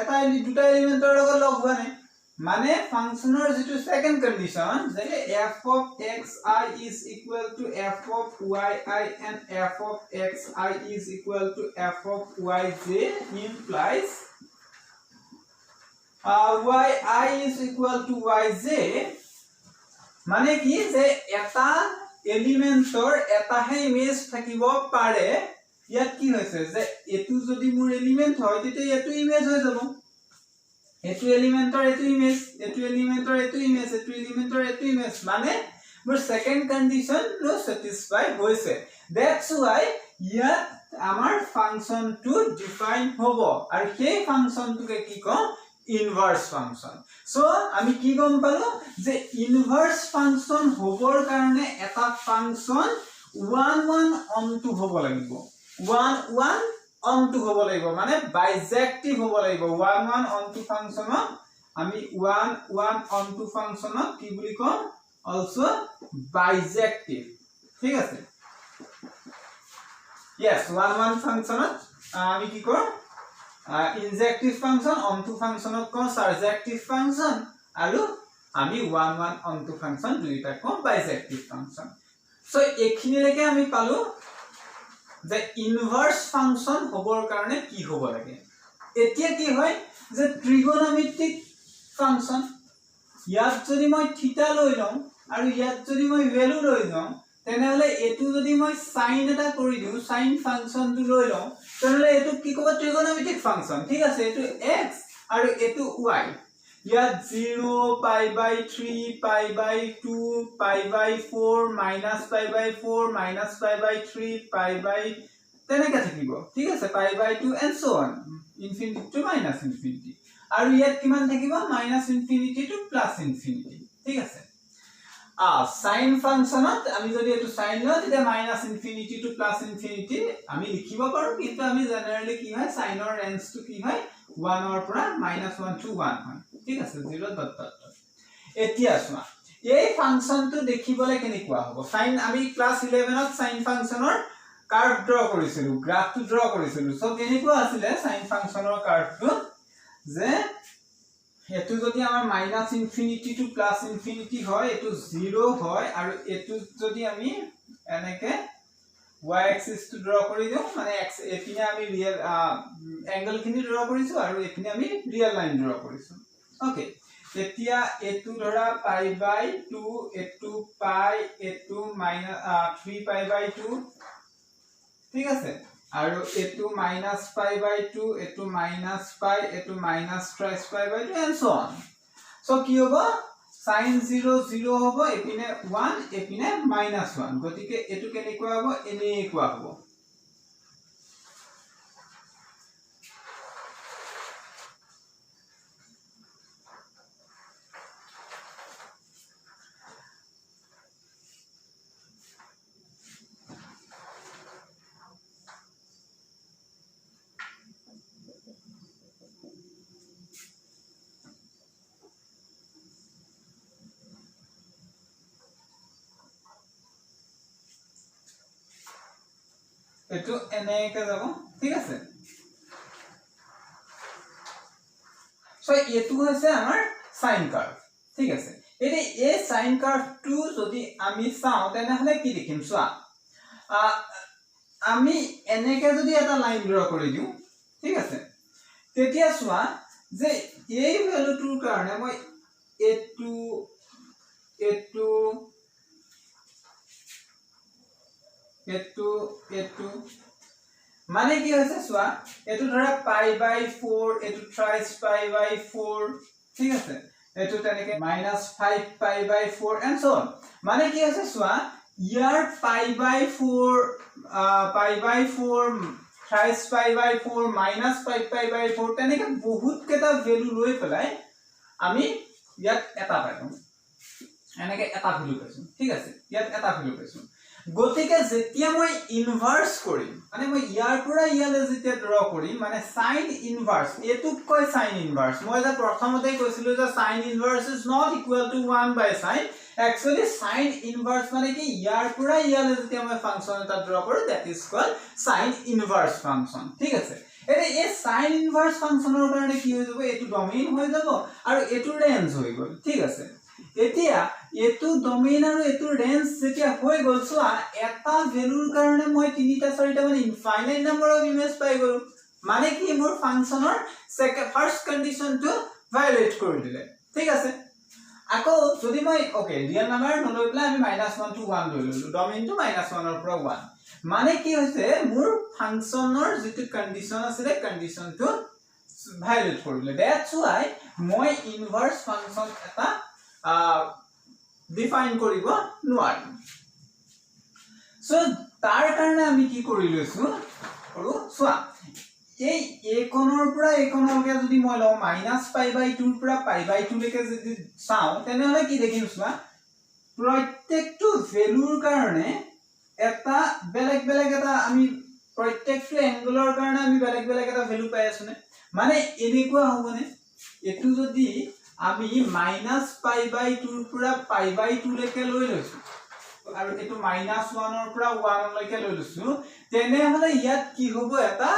এটা দুটা এলিমেন্টৰ লগত লগ হোৱা নাই মানে ফাংচনৰ যেটো সেকেন্ড কন্ডিশন যে f of xi is equal to f of yi and f of xi is equal to f of yj implies yi is equal to yj মানে কি যে এটা এলিমেন্টৰ এটাহে ইমেজ থাকিব পাৰে ইয়াত কি হৈছে যে এটু যদি মোৰ এলিমেন্ট হয় তেতিয়া এটু ইমেজ হৈ যাব এটু এলিমেন্টৰ এটু ইমেজ এটু এলিমেন্টৰ এটু ইমেজ এটু এলিমেন্টৰ এটু ইমেজ মানে মোৰ সেকেন্ড কন্ডিশন নো স্যাটিসফাই হৈছে দ্যাটস ওয়াই ইয়াত আমাৰ ফাংচনটো ডিফাইন হ'ব আৰু সেই ফাংচনটোকে কি কম ইনভাৰ্স ফাংচন সো আমি কি গম পালো যে ইনভাৰ্স ফাংচন হবৰ কাৰণে এটা ফাংচন 1 1 onto হ'ব লাগিব 1 1 onto হ'ব লাগিব মানে বাইজেক্টিভ হ'ব লাগিব 1 1 onto ফাংচন আমি 1 1 onto ফাংচন কি বুলি কম অলসো বাইজেক্টিভ ঠিক আছে yes 1 1 ফাংচন আমি কি কম ইনজেক্টিভ ফাংচন onto ফাংচনক কম সাৰজেক্টিভ ফাংচন আৰু আমি 1 1 onto ফাংচন দুইটা কম বাইজেক্টিভ ফাংচন সো এখিনিলৈকে আমি পালো যে ইনভার্স ফাংচন হবৰ কাৰণে কি হ'ব লাগে এতিয়া কি হয় যে ট্ৰিগোনোমেট্ৰিক ফাংচন ইয়াত যদি মই থিটা লৈ লওঁ আৰু ইয়াত যদি মই ভ্যালু লৈ লওঁ তেনেহলে এটু যদি মই সাইন এটা কৰি দিও সাইন ফাংচনটো লৈ লওঁ তেনেহলে এটু কি ক'ব ট্ৰিগোনোমেট্ৰিক ফাংচন ঠিক আছে এটু x আৰু এটু y ইয়াত 0 pi by 3 pi by 2 pi by 4 minus pi by 4 minus pi by 3 pi by তেনেকে থাকিব ঠিক আছে pi by 2 and so on infinity to minus infinity আৰু ইয়াত কিমান থাকিব minus infinity to plus infinity ঠিক আছে sin ফাংশনত আমি যদি এটো sin লও তেতিয়া minus infinity to plus infinity আমি লিখিব পাৰো কিন্তু আমি জেনাৰেলি কি হয় sin ৰ ৰেঞ্জ টু কি হয় 1 ৰ পৰা -1 to 1 হয় ঠিক আছে 0 ডট ডট এতিয়া চোৱা এই ফাংশনটো দেখিবলৈ কেনেকুৱা হ'ব sin আমি ক্লাস 11 ত sin ফাংশনৰ কাৰ্ভ ড্ৰ কৰিছিলো গ্ৰাফটো ড্ৰ কৰিছিলো সো কেনেকুৱা আছিল sin ফাংশনৰ কাৰ্ভটো যে এটো যদি আমাৰ minus infinity to plus infinity হয় এটো 0 হয় আৰু এটো যদি আমি এনেকে y axis টু ড্ৰ কৰি দিও মানে x এপিনে আমি ৰিয়েল এংগল খিনি ড্ৰ কৰিছো আৰু এপিনে আমি ৰিয়েল লাইন ড্ৰ কৰিছো ওকে তেতিয়া এটো ধৰা পাই বাই 2 এটো পাই এটো মাইনাস 3 পাই বাই 2 ঠিক আছে আৰু এটো মাইনাস পাই বাই 2 এটো মাইনাস পাই এটো minus thrice pi by 2 and so on so কি হ'ব sin 0 0 হ'ব এপিনে 1 এপিনে -1 গতিকে এটো কেনেকুৱা হ'ব এনেকুৱা হ'ব এটো এনেকে যাব ঠিক আছে সো এটো হৈছে আমাৰ সাইন কাৰ্ভ ঠিক আছে এতে এই সাইন কাৰ্ভটো যদি আমি চাও তেনেহলে কি দেখিম চোৱা আমি এনেকে যদি এটা লাইন ড্ৰ কৰি দিও ঠিক আছে তেতিয়া চোৱা যে এই ভ্যালুটোৰ কাৰণে মই এটো মানে কি হৈছে সোয়া এটো ধৰা পাই বাই 4 এটো থ্রাইস পাই বাই 4 ঠিক আছে এটো তেনেকে -5 pi by 4 and so on মানে কি হৈছে সোয়া ইয়াৰ pi by 4 thrice pi by 4 -5 pi by 4 তেনেকে বহুত কেটা ভ্যালু লৈ পেলাই আমি ইয়াত এটা পাইছো এনেকে এটা ভ্যালু পাইছো ঠিক আছে ইয়াত এটা ভ্যালু পাইছো গতিকে যেতিয়া মই ইনভার্স কৰিম মানে মই ইয়াৰ পৰা ইয়ালে যেতিয়া ড্ৰ কৰিম মানে sin ইনভাৰ্স এটুক কয় sin ইনভাৰ্স মই যে প্ৰথমতে কৈছিলো যে sin inverse is not equal to 1 by sin actually sin inverse মানে কি ইয়াৰ পৰা ইয়ালে যেতিয়া মই ফাংচন এটা ড্ৰ কৰো that is called sin inverse function ঠিক আছে এতে এই sin ইনভাৰ্স ফাংচনৰ কাৰণে কি হৈ যাব এটো ডোমেইন হৈ যাব আৰু এটো ৰেঞ্জ হৈ গল ঠিক আছে এতিয়া এটো ডোমেইন আৰু এটো ৰেঞ্জ যেতিয়া হৈ গল সোয়া এটা ভ্যালুৰ কাৰণে মই তিনিটা চাৰিটা মানে ইনফাইনাইট নাম্বাৰ অফ ইমেজ পাই গলো মানে কি মোৰ ফাংচনৰ ফাৰ্স্ট কন্ডিশনটো ভায়োলেট কৰি দিলে ঠিক আছে আকৌ যদি মই ওকে ৰিয়েল নাম্বাৰ নলৈ পেলাই আমি -1 to 1 লৈ ললো ডোমেইনটো -1 ৰ পৰা 1 মানে কি হৈছে মোৰ ফাংচনৰ যেটো কন্ডিশন আছিল কন্ডিশনটো ভায়োলেট কৰিলে দ্যাটস ওয়াই মই ইনভাৰ্স ফাংচন এটা ডিফাইন কৰিব নোৱাৰিম সো তাৰ কাৰণে আমি কি কৰি লৈছো আৰু সোৱা এই একনৰ পৰা একনলৈকে যদি মই লও -π/2 ৰ পৰা π/2 লৈকে যদি চাও তেনেহলে কি দেখিম সোৱা প্ৰত্যেকটো ভ্যালুৰ কাৰণে এটা বেলেগ বেলেগ এটা আমি প্ৰত্যেকটো এংগলৰ কাৰণে আমি বেলেগ বেলেগ এটা ভ্যালু পাই আছো নে মানে এনেকুৱা হ'বনে এটো যদি আমি -π/2 ৰ পৰা π/2 লৈকে লৈ লৈছো আৰু এটো -1 ৰ পৰা 1 লৈকে লৈ লৈছো তেনেহলে ইয়াত কি হ'ব এটা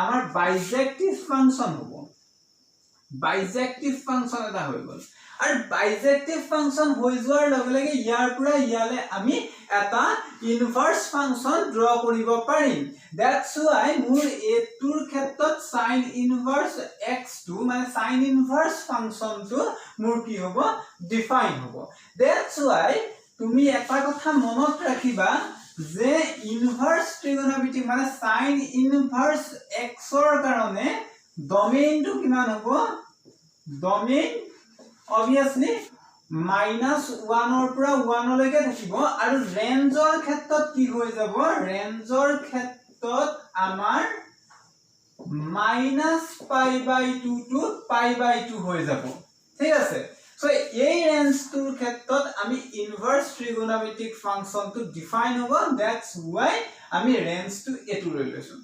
আমাৰ বাইজেক্টিভ ফাংচন হ'ব বাইজেক্টিভ ফাংচন এটা হৈ গল আৰু বাইজেক্টিভ ফাংচন হৈ যোৱাৰ লগে লগে ইয়াৰ পৰা ইয়ালে আমি এটা ইনভাৰ্স ফাংচন ড্ৰ কৰিব পাৰিম দ্যাটস ওয়াই মোৰ এটোৰ ক্ষেত্ৰত sin ইনভাৰ্স x2 মানে sin ইনভাৰ্স ফাংচনটো মোৰ কি হ'ব ডিফাইন হ'ব দ্যাটস ওয়াই তুমি এটা কথা মনত ৰাখিবা যে ইনভাৰ্স ট্ৰিগোনোমেট্ৰিক মানে sin ইনভাৰ্স x ৰ কাৰণে ডোমেইনটো কিমান হ'ব ডোমেইন obviously -1 ৰ পৰা 1 লৈকে থাকিব আৰু ৰেঞ্জৰ ক্ষেত্ৰত কি হৈ যাব ৰেঞ্জৰ ক্ষেত্ৰত আমাৰ -π/2 টু π/2 হৈ যাব ঠিক আছে সো এই ৰেঞ্জটোৰ ক্ষেত্ৰত আমি ইনভাৰ্স ট্ৰিগোনোমেট্ৰিক ফাংচনটো ডিফাইন হ'ব দ্যাটস ওয়াই আমি ৰেঞ্জটো এটো লৈ লৈছো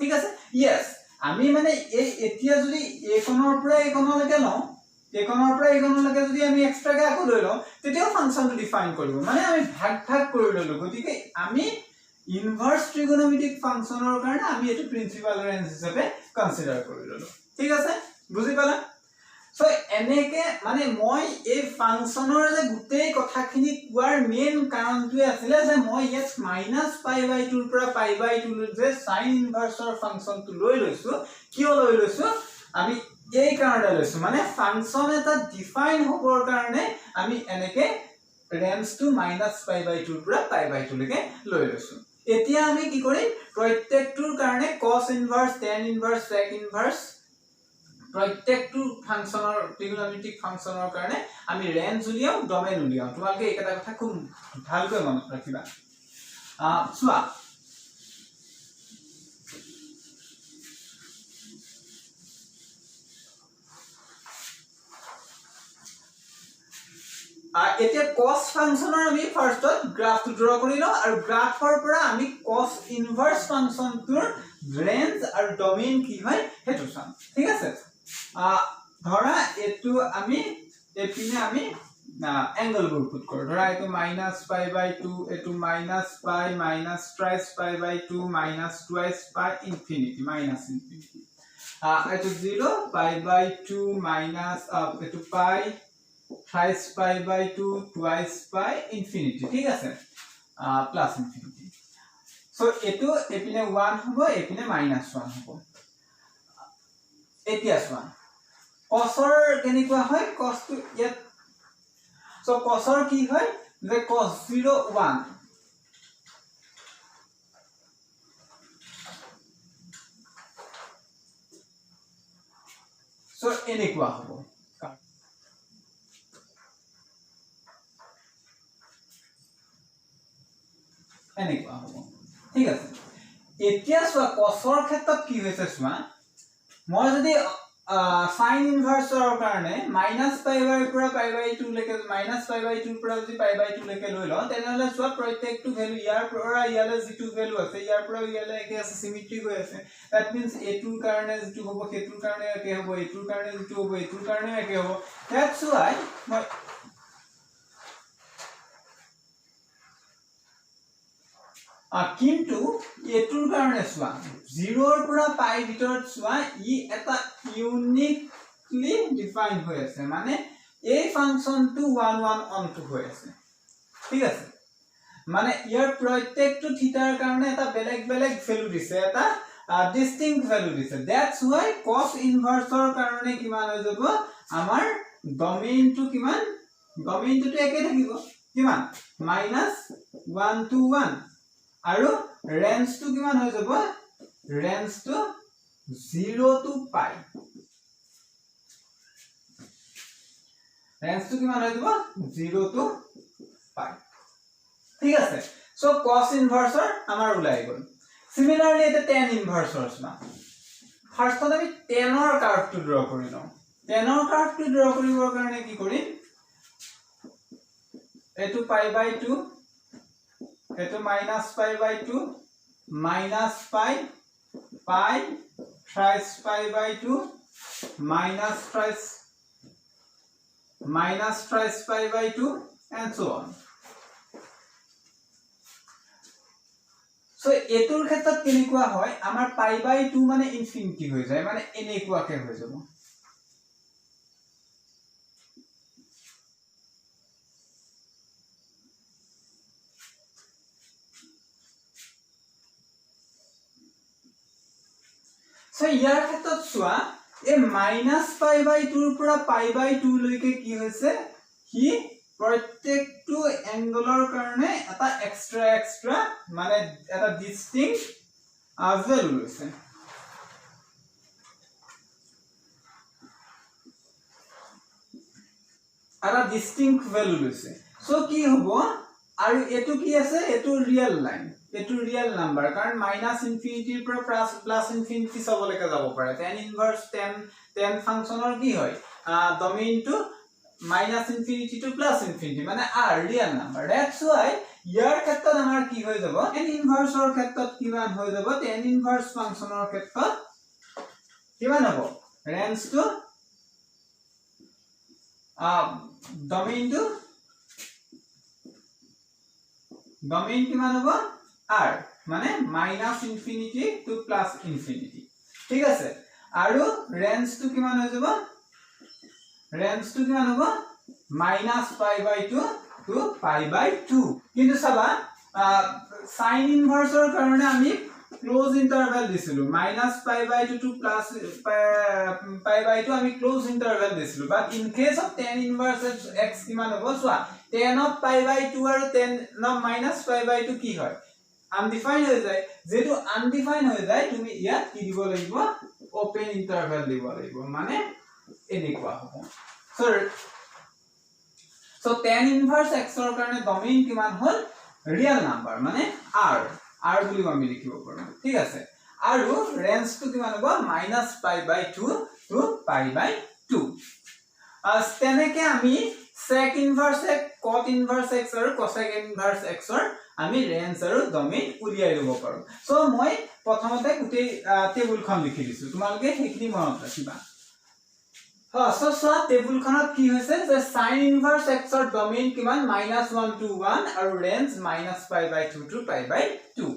ঠিক আছে ইয়েস আমি মানে এই এতিয়া যদি একনৰ পৰা একনলৈকে লওঁ একনৰ পৰা একনলৈকে যদি আমি এক্সট্ৰাকে আকৌ লৈ লওঁ তেতিয়াও ফাংচনটো ডিফাইন কৰিব মানে আমি ভাগ ভাগ কৰি ললো গতিকে আমি ইনভাৰ্স ট্ৰিগোনোমেট্ৰিক ফাংচনৰ কাৰণে আমি এটো প্ৰিন্সিপাল ৰেঞ্জ হিচাপে কনসিডাৰ কৰি ললো ঠিক আছে বুজি পালা সো এনেকে মানে মই এই ফাংচনৰ যে গুটেই কথাখিনি কোৱাৰ মেইন কাৰণটো আছিল যে মই ইয়াত -π/2 ৰ পৰা π/2 লৈ যে sin ইনভাৰ্সৰ ফাংচনটো লৈ লৈছো কিয় লৈ লৈছো আমি এই কাৰণে লৈছো মানে ফাংচন এটা ডিফাইন হ'বৰ কাৰণে আমি এনেকে ৰেঞ্জটো -π/2 ৰ পৰা π/2 লৈকে লৈ লৈছো এতিয়া আমি কি কৰিম প্ৰত্যেকটোৰ কাৰণে cos ইনভাৰ্স tan ইনভাৰ্স sec ইনভাৰ্স প্ৰত্যেকটো ফাংচনৰ ট্ৰিগোনোমেট্ৰিক ফাংচনৰ কাৰণে আমি ৰেঞ্জ উলিয়াও ডমেইন উলিয়াও তোমালোকে এইটা কথা খুব ভালকৈ মনত ৰাখিবা চোৱা এতিয়া cos ফাংচনৰ আমি ফাৰ্ষ্টত গ্ৰাফটো ড্ৰ কৰি লওঁ আৰু গ্ৰাফৰ পৰা আমি cos ইনভাৰ্স ফাংচনটোৰ ৰেঞ্জ আৰু ডমেইন কি হয় হেতু চাম ঠিক আছে ধৰা এটো আমি এপিনে আমি এংগল বোৰ পুট কৰো ধৰা এটো -π/2 এটো -π -3π/2 -2π ইনফিনিটি -ইনফিনিটি এটো 0 π/2 এটো π 3π/2 2π ইনফিনিটি ঠিক আছে প্লাস ইনফিনিটি সো এটো এপিনে 1 হ'ব এপিনে -1 হ'ব এতিয়া চোৱা cosৰ কেনেকুৱা হয় cos টো ইয়াত সো cosৰ কি হয় যে cos 0 1 সো এনেকুৱা হ'ব এনেকুৱা হ'ব ঠিক আছে এতিয়া চোৱা cosৰ ক্ষেত্ৰত কি হৈছে চোৱা মই যদি sin ইনভাৰ্সৰ কাৰণে -π/2 ৰ পৰা π/2 লৈকে -π/2 ৰ পৰা যদি π/2 লৈকে লৈ লওঁ তেনেহলে চোৱা প্ৰত্যেকটো ভ্যালু ইয়াৰ পৰা ইয়ালৈ যেটো ভ্যালু আছে ইয়াৰ পৰা ইয়ালৈ একে আছে সিমেট্ৰিক হৈ আছে দ্যাট মিন্স এটোৰ কাৰণে যেটো হ'ব হেতুৰ কাৰণে একে হ'ব এটোৰ কাৰণে যেটো হ'ব এটোৰ কাৰণে একে হ'ব দ্যাটস ওয়াই মই কিন্তু এটোৰ কাৰণে চোৱা 0 ৰ পৰা π ভিতৰত চোৱা ই এটা ইউনিকলি ডিফাইন হৈ আছে মানে এই ফাংচনটো 1 1 অন টু হৈ আছে ঠিক আছে মানে ইয়াৰ প্ৰত্যেকটো থিটাৰ কাৰণে এটা বেলেগ বেলেগ ভ্যালু দিছে এটা ডিস্টিংক্ট ভ্যালু দিছে দ্যাটস ওয়াই cos ইনভাৰ্সৰ কাৰণে কিমান হৈ যাব আমাৰ ডমেইনটো কিমান ডমেইনটো একে থাকিব কিমান -1 to 1 আৰু ৰেঞ্জটো কিমান হৈ যাব ৰেঞ্জটো 0 to π ৰেঞ্জটো কিমান হৈ যাব 0 to π ঠিক আছে সো cos ইনভাৰ্সৰ আমাৰ ওলাই গল সিমিলাৰলি এটা tan ইনভাৰ্সৰ চোৱা ফাৰ্ষ্টত আমি tan ৰ কাৰ্ভটো ড্ৰ কৰি লওঁ tan ৰ কাৰ্ভটো ড্ৰ কৰিবৰ কাৰণে কি কৰিম এটো π/2 এটো -π/2 -π π 3π/2 -3π/2 and so on সো এটোৰ ক্ষেত্ৰত কেনেকুৱা হয় আমাৰ π/2 মানে ইনফিনিটি হৈ যায় মানে এনেকুৱাকে হৈ যাব সো ইয়াৰ ক্ষেত্ৰত চোৱা এই -π/2 ৰ পৰা π/2 লৈকে কি হৈছে হি প্ৰত্যেকটো এংগলৰ কাৰণে এটা এক্সট্ৰা মানে এটা ডিস্টিংক্ট ভ্যালু লৈছে এটা ডিস্টিংক্ট ভ্যালু লৈছে সো কি হ'ব আৰু এটো কি আছে এটো ৰিয়েল লাইন এটো ৰিয়েল নাম্বাৰ কাৰণ মাইনাস ইনফিনিটিৰ পৰা প্লাস ইনফিনিটি সবলৈকে যাব পাৰে tan ইনভাৰ্স tan ফাংশনৰ কি হয় ডমেইনটো minus infinity to plus infinity মানে r real number that's why ইয়াৰ ক্ষেত্ৰত আমাৰ কি হৈ যাব tan ইনভাৰ্সৰ ক্ষেত্ৰত কিমান হৈ যাব tan ইনভাৰ্স ফাংশনৰ ক্ষেত্ৰত কিমান হ'ব ৰেঞ্জ টু domain কিমান হ'ব r মানে minus infinity to plus infinity ঠিক আছে আৰু ৰেঞ্জ টু কিমান হৈ যাব ৰেঞ্জ টু কিমান হ'ব -π/2 টু π/2 কিন্তু চাবা sin ইনভাৰ্সৰ কাৰণে আমি ক্লোজ ইন্টারভ্যাল দিছিলো -π/2 টু +π/2 আমি ক্লোজ ইন্টারভ্যাল দিছিলো but in case of tan inverse x কিমান হ'ব সোৱা tan of π/2 আৰু tan of -π/2 কি হয় আনডিফাইন্ড হৈ যায় যেটো আনডিফাইন্ড হৈ যায় তুমি ইয়াত কি দিব লাগিব ওপেন ইন্টারভ্যাল দিব লাগিব মানে এনেকুৱা হ'ব সো tan ইনভাৰ্স x ৰ কাৰণে ডমেইন কিমান হ'ল ৰিয়েল নাম্বাৰ মানে r বুলি আমি লিখিব পাৰো ঠিক আছে আৰু ৰেঞ্জ টু কিমান হ'ব -π/2 টু π/2 তেনেকে আমি sec inverse x cot inverse x আৰু cosec ইনভাৰ্স x ৰ আমি ৰেঞ্জ আৰু ডমেইন উলিয়াই লব পাৰো সো মই প্ৰথমতে গুটে টেবুলখন লিখি দিছো তোমালোকে হেখিনি মনত ৰাখিবা সো টেবুলখনত কি হৈছে যে sin ইনভাৰ্স x ৰ ডমেইন কিমান -1 to 1 আৰু ৰেঞ্জ -π/2 টু π/2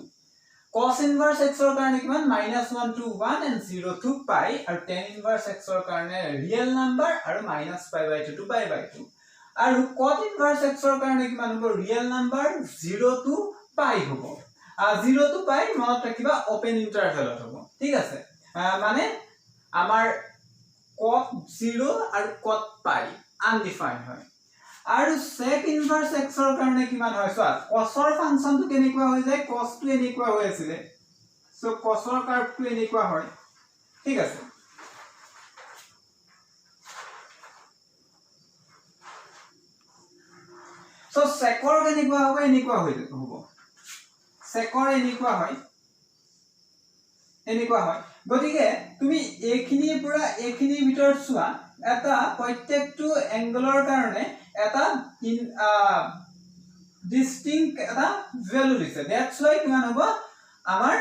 cos ইনভাৰ্স x ৰ কাৰণে কিমান -1 to 1 and 0 to π আৰু tan ইনভাৰ্স x ৰ কাৰণে ৰিয়েল নাম্বাৰ আৰু -π/2 টু π/2 আৰু cot ইনভাৰ্স x ৰ কাৰণে কিমান হ'ব ৰিয়েল নাম্বাৰ 0 to π হ'ব 0 to π মনত ৰাখিবা ওপেন ইন্টাৰভ্যালত হ'ব ঠিক আছে মানে আমাৰ cot 0 আৰু cot π আনডিফাইন্ড হয় আৰু sec ইনভাৰ্স x ৰ কাৰণে কিমান হয় সোৱা cos ৰ ফাংশনটো কেনেকুৱা হৈ যায় cos টো এনেকুৱা হৈ আছিল সো cos ৰ কাৰ্ভটো এনেকুৱা হয় ঠিক আছে সো sec ৰ কেনেকুৱা হ'ব এনেকুৱা হৈ হ'ব sec ৰ এনেকুৱা হয় গতিকে তুমি এখিনিৰ পৰা এখিনিৰ ভিতৰত চোৱা এটা প্ৰত্যেকটো এংগলৰ কাৰণে এটা ডিস্টিংক্ট এটা ভ্যালু দিছে দ্যাটস ওয়াই কিমান হ'ব আমাৰ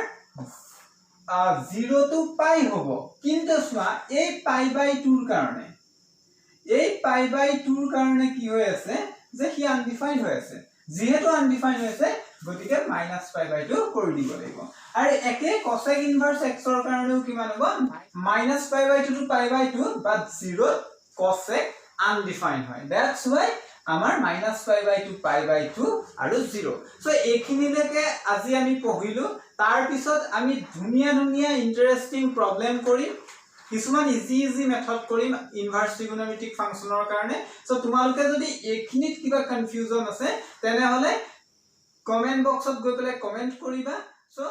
0 to π হ'ব কিন্তু চোৱা এই π/2 ৰ কাৰণে কি হৈ আছে যে হি আনডিফাইন্ড হৈ আছে যেহেতু আনডিফাইন্ড হৈছে গতিকে -π/2 কৰি দিব লাগিব আৰু একে cosec ইনভাৰ্স x ৰ কাৰণেও কিমান হ'ব -π/2 টু π/2 বাট 0 cosec আনডিফাইন্ড হয় দ্যাটস ওয়াই আমাৰ -π/2 π/2 আৰু 0 সো এইখিনিলৈকে আজি আমি পঢ়িলো তাৰ পিছত আমি ধুনিয়া ইন্টাৰেষ্টিং প্ৰবলেম কৰিম কিছুমান ইজি মেথড কৰিম ইনভাৰ্স ট্ৰিগোনোমেট্ৰিক ফাংশনৰ কাৰণে সো তোমালোকে যদি এইখিনিত কিবা কনফিউজন আছে তেনে হলে কমেন্ট বক্সত গৈ পেলাই কমেন্ট কৰিবা সো